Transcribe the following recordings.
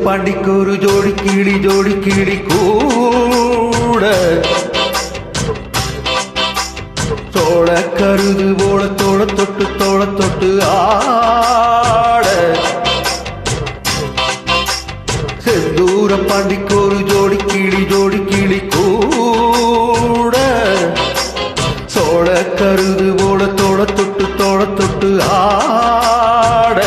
பாண்டிக்கு ஒரு ஜோடி கிளி கூட சோழ கருது போல தோள தொட்டு ஆட செந்தூர பாண்டிக்கு ஒரு ஜோடி கிளி கூட சோழ கருது போல தோள தொட்டு ஆட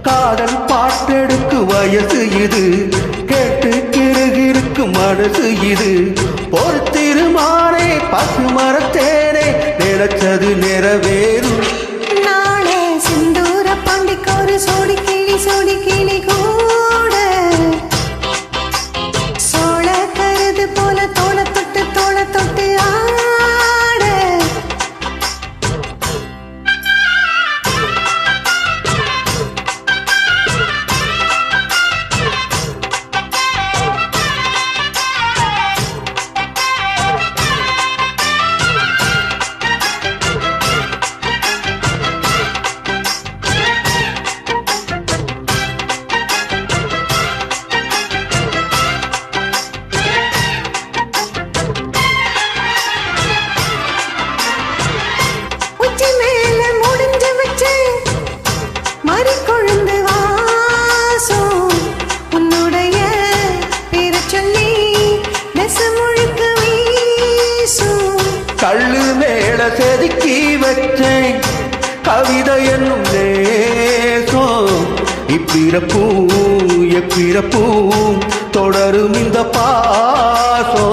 காதல் பாட்டெடுக்கு வயசு இது கேட்டு கிருகிருக்கு மனசு இது ஒரு திருமானே பசுமரத்தேனே நினைச்சது நிறைவேறும் நாளே சிந்தூர பாண்டிக்கு ஒரு சோடி கிளி கூட சோழ கருது போல தோள தொட்டு ஆட கள்ளு மேல செதுக்கி வச்சேன் கவிதை என்னும் நேசம் இப்பிறப்பும் தொடரும் இந்த பாசம்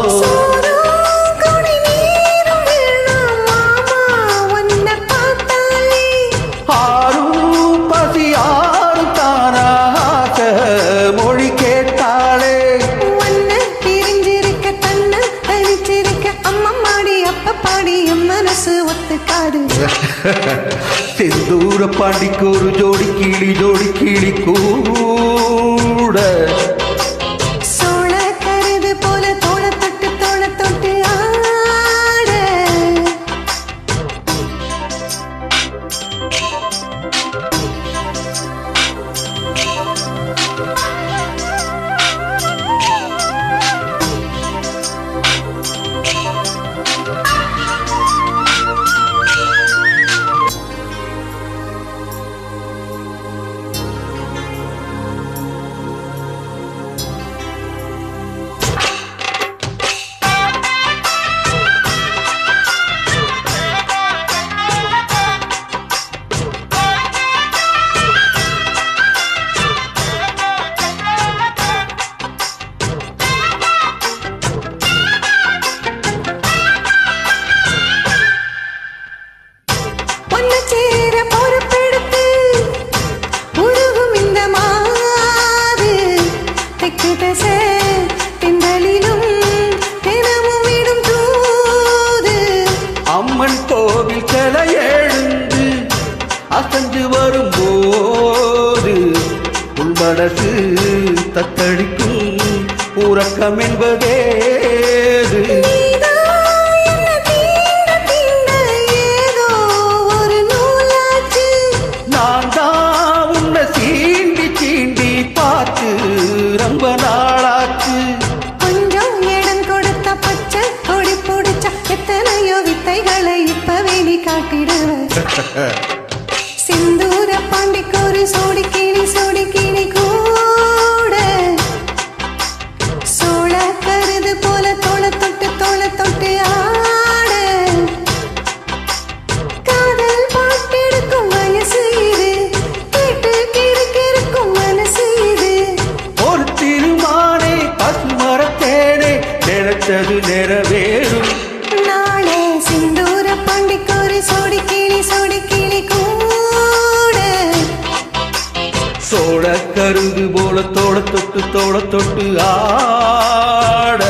ஆறும் பசி ஆறும் தானாக மொழி கேட்டாளே மனசு ஒத்துக்காது செந்தூர பாண்டிக்கு ஒரு ஜோடி கிளி கூட சோழ கருது போல தோள தொட்டு ஆட அம்மன் கோவில் சிலை எழுந்து அசஞ்சு வரும்போது உள்மனசு தத்தளிக்கும் உறக்கம் என்பதேது நான் தான் உன்னை சீண்டி பார்த்து ரொம்ப நாளாச்சு கொஞ்சம் இடம் கொடுத்த பச்சை கொடி பிடிச்ச எத்தனையோ வித்தைகளை இப்பவே நீ காட்டிடுவ சிந்தூர பாண்டிக்கு ஒரு சோடி கிளி கூட சோழ கருது போல தோள தொட்டு ஆட காதல் பாட்டெடுக்கும் வயசு இது கேட்டு கிறுக்கிறுக்கும் மனசு இது ஒரு திருமானே பசுமரத்தேனே நினைச்சது நிறைவேறும் நாளே சிந்தூர பாண்டிக்கு ஒரு சோடி கிளி கூட சோழ கருது போல தோள தொட்டு ஆட